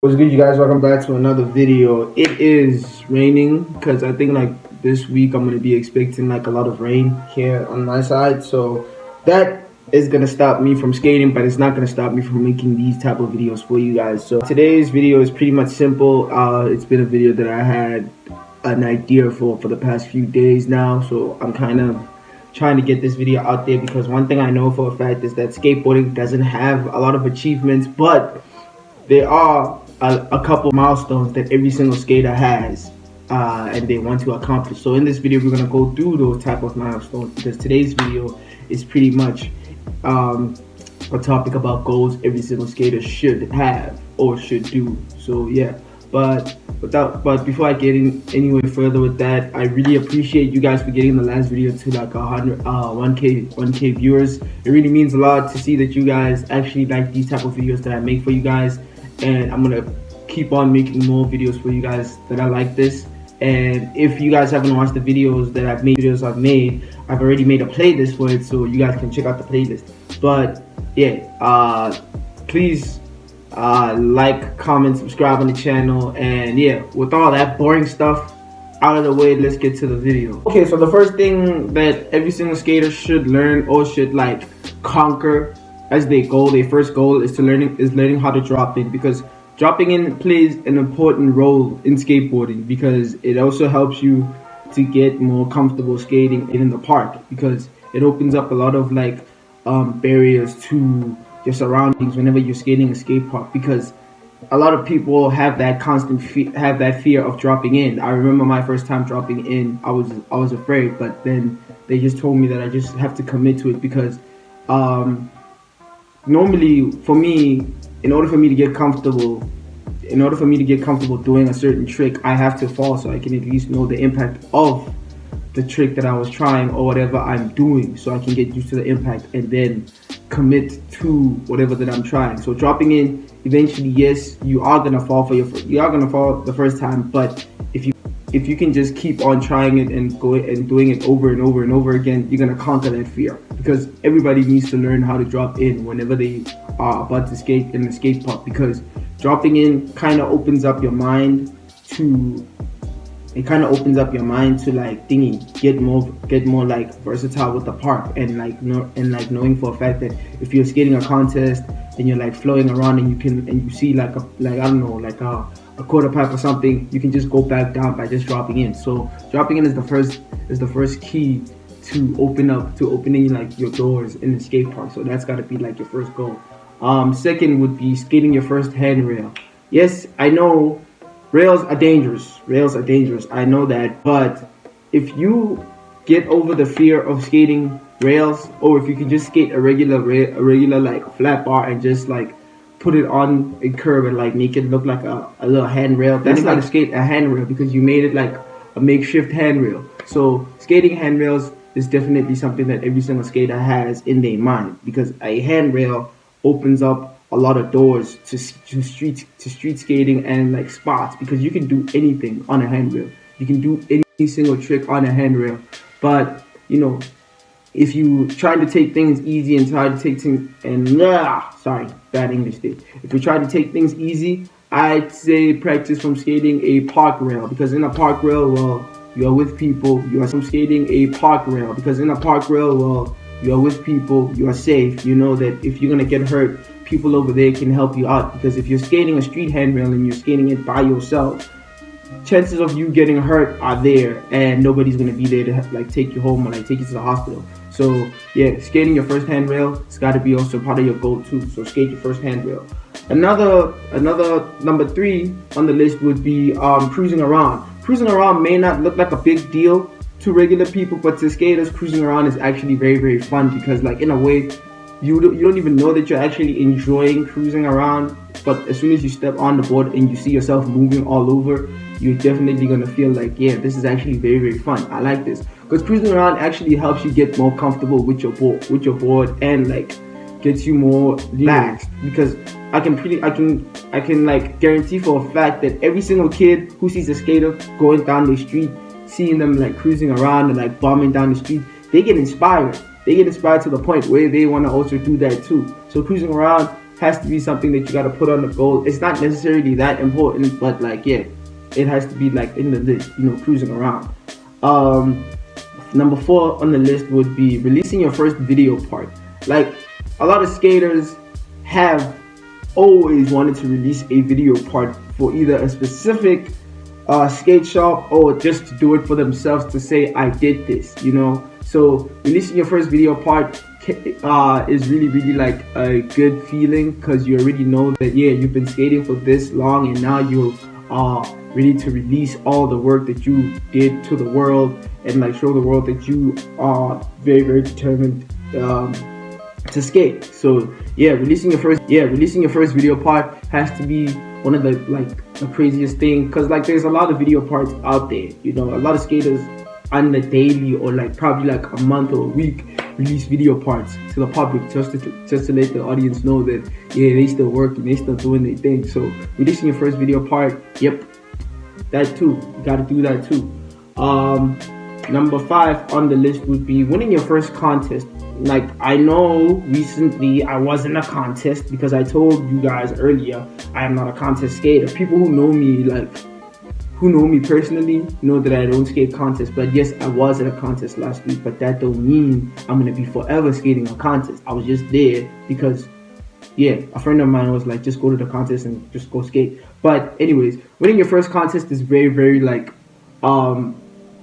What's good, you guys? Welcome back to another video. It is raining because I think like this week I'm gonna be expecting like a lot of rain here on my side, so that is gonna stop me from skating, but it's not gonna stop me from making these type of videos for you guys. So today's video is pretty much simple. It's been a video that I had an idea for the past few days now, so I'm kind of trying to get this video out there because one thing I know for a fact is that skateboarding doesn't have a lot of achievements, but there are a couple milestones that every single skater has and they want to accomplish. So in this video we're going to go through those type of milestones because today's video is pretty much a topic about goals every single skater should have or should do. So yeah, but before I get in anywhere further with that, I really appreciate you guys for getting the last video to like 1k viewers. It really means a lot to see that you guys actually like these type of videos that I make for you guys, and I'm gonna keep on making more videos for you guys that are like this. And if you guys haven't watched the videos that I've made, I've already made a playlist for it, so you guys can check out the playlist. But yeah, please like, comment, subscribe on the channel, and yeah, with all that boring stuff out of the way, let's get to the video. Okay, so the first thing that every single skater should learn or should like conquer as their first goal is learning how to drop in, because dropping in plays an important role in skateboarding because it also helps you to get more comfortable skating in the park, because it opens up a lot of like barriers to your surroundings whenever you're skating a skate park, because a lot of people have that fear of dropping in. I remember my first time dropping in, I was afraid, but then they just told me that I just have to commit to it, because normally for me, in order for me to get comfortable doing a certain trick, I have to fall so I can at least know the impact of the trick that I was trying or whatever I'm doing, so I can get used to the impact and then commit to whatever that I'm trying. So dropping in, eventually, yes, you are gonna fall the first time, but if you can just keep on trying it and doing it over and over and over again, you're gonna conquer that fear, because everybody needs to learn how to drop in whenever they are about to skate in the skate park, because dropping in kind of opens up your mind to like get more like versatile with the park, and knowing for a fact that if you're skating a contest and you're like flowing around and you see like I don't know, like a quarter pipe or something, you can just go back down by just dropping in. So dropping in is the first key to opening like your doors in the skate park. So that's got to be like your first goal. Second would be skating your first handrail. Yes, I know rails are dangerous. I know that, but if you get over the fear of skating rails, or if you can just skate a regular like flat bar and just like put it on a curb and like make it look like a little handrail, that's not to skate a handrail, because you made it like a makeshift handrail. So skating handrails is definitely something that every single skater has in their mind, because a handrail opens up a lot of doors to street skating and like spots, because you can do anything on a handrail. You can do any single trick on a handrail. But you know, if you try to take things easy and try to take things sorry, bad English there. If you try to take things easy, I'd say practice from skating a park rail, because in a park rail, well, you are with people. You are from skating a park rail, because in a park rail, well, you are with people. You are safe. You know that if you're gonna get hurt, people over there can help you out. Because if you're skating a street handrail and you're skating it by yourself, chances of you getting hurt are there, and nobody's gonna be there to like take you home or like take you to the hospital. So yeah, skating your first handrail, it's got to be also part of your goal too. So skate your first handrail. Another number 3 on the list would be cruising around. Cruising around may not look like a big deal to regular people, but to skaters, cruising around is actually very, very fun, because like in a way, you don't even know that you're actually enjoying cruising around, but as soon as you step on the board and you see yourself moving all over, you're definitely gonna feel like, yeah, this is actually very, very fun. I like this, because cruising around actually helps you get more comfortable with your board and like gets you more relaxed, because I can like guarantee for a fact that every single kid who sees a skater going down the street, seeing them like cruising around and like bombing down the street, they get inspired to the point where they want to also do that too. So cruising around has to be something that you got to put on the goal. It's not necessarily that important, but like, yeah, it has to be like in the list, cruising around. Number 4 on the list would be releasing your first video part. Like, a lot of skaters have always wanted to release a video part for either a specific skate shop or just to do it for themselves, to say I did this, So releasing your first video part is really like a good feeling, because you already know that, yeah, you've been skating for this long and now you are ready to release all the work that you did to the world, and like show the world that you are very determined to skate. So yeah, releasing your first video part has to be one of the craziest thing, because like there's a lot of video parts out there. A lot of skaters on the daily, or like probably like a month or a week, release video parts to the public, just to let the audience know that, yeah, they still working, they still doing their thing. So releasing your first video part, yep, that too, you gotta do that too. Number 5 on the list would be winning your first contest. Like, I know recently I was in a contest, because I told you guys earlier I am not a contest skater. People who know me personally know that I don't skate contests. But yes, I was at a contest last week, but that don't mean I'm gonna be forever skating a contest. I was just there because, yeah, a friend of mine was like, just go to the contest and just go skate. But anyways, winning your first contest is very like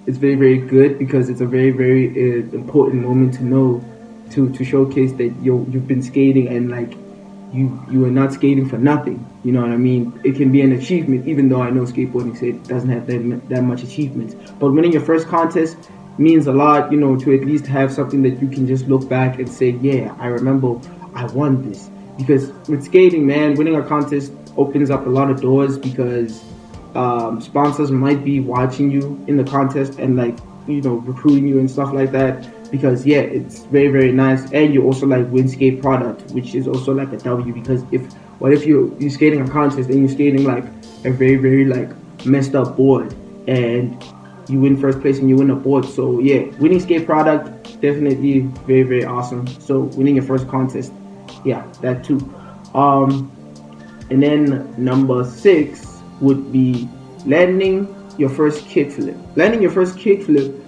it's very good, because it's a very important moment to know, to showcase that you've been skating, and like you are not skating for nothing. You know what I mean? It can be an achievement, even though I know skateboarding doesn't have that much achievements. But winning your first contest means a lot, to at least have something that you can just look back and say, yeah, I remember I won this. Because with skating, man, winning a contest opens up a lot of doors, because sponsors might be watching you in the contest and like, recruiting you and stuff like that. Because yeah, it's very nice, and you also like win skate product, which is also like a W. Because if you're skating a contest and you're skating like a very like messed up board, and you win first place and you win a board, so yeah, winning skate product, definitely very awesome. So winning your first contest, yeah, that too. And then number 6 would be landing your first kickflip. Landing your first kickflip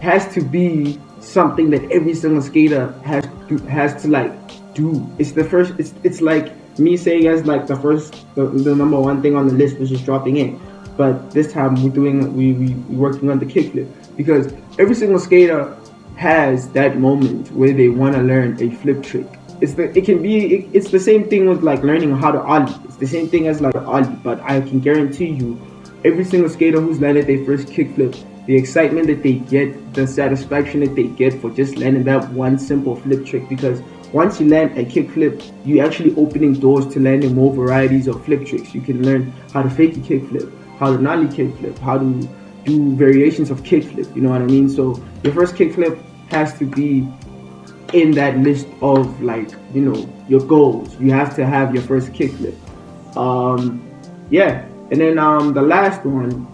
has to be something that every single skater has to like do. It's the first. It's like me saying as like the number 1 thing on the list, which is dropping in. But this time we working on the kickflip, because every single skater has that moment where they want to learn a flip trick. It's the same thing with like learning how to ollie. It's the same thing as like ollie, but I can guarantee you, every single skater who's landed their first kickflip, the excitement that they get, the satisfaction that they get for just landing that one simple flip trick. Because once you land a kickflip, you're actually opening doors to landing more varieties of flip tricks. You can learn how to fake a kickflip, how to nollie kickflip, how to do variations of kickflip. You know what I mean? So your first kickflip has to be in that list of like, your goals. You have to have your first kickflip. Yeah, and then the last one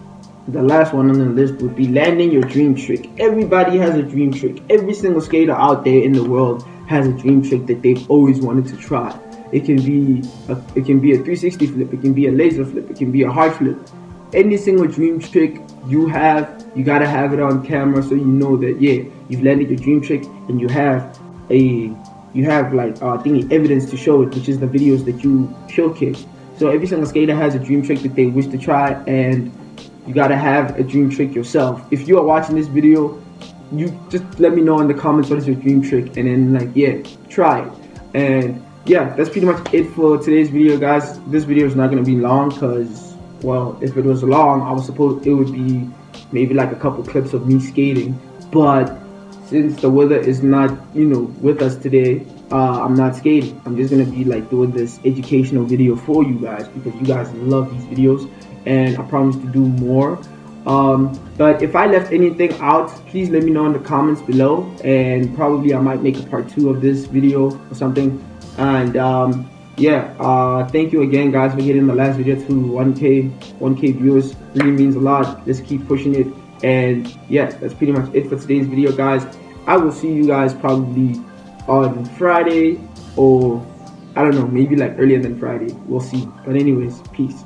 on the list would be landing your dream trick. Everybody has a dream trick. Every single skater out there in the world has a dream trick that they've always wanted to try. It can be a 360 flip. It can be a laser flip. It can be a hard flip. Any single dream trick you gotta have it on camera, so you know that, yeah, you've landed your dream trick, and you have evidence to show it, which is the videos that you showcase. So every single skater has a dream trick that they wish to try, and you gotta have a dream trick yourself. If you are watching this video, you just let me know in the comments what is your dream trick, and then like, yeah, try it. And yeah, that's pretty much it for today's video, guys. This video is not gonna be long, because, well, if it was long, I was supposed it would be maybe like a couple clips of me skating. But since the weather is not, with us today, I'm not skating. I'm just gonna be like doing this educational video for you guys, because you guys love these videos, and I promise to do more. But if I left anything out, please let me know in the comments below, and probably I might make a part 2 of this video or something. And yeah, thank you again, guys, for getting the last video to 1k viewers. Really means a lot. Let's keep pushing it. And yeah, that's pretty much it for today's video, guys. I will see you guys probably on Friday, or I don't know, maybe like earlier than Friday. We'll see. But anyways, peace.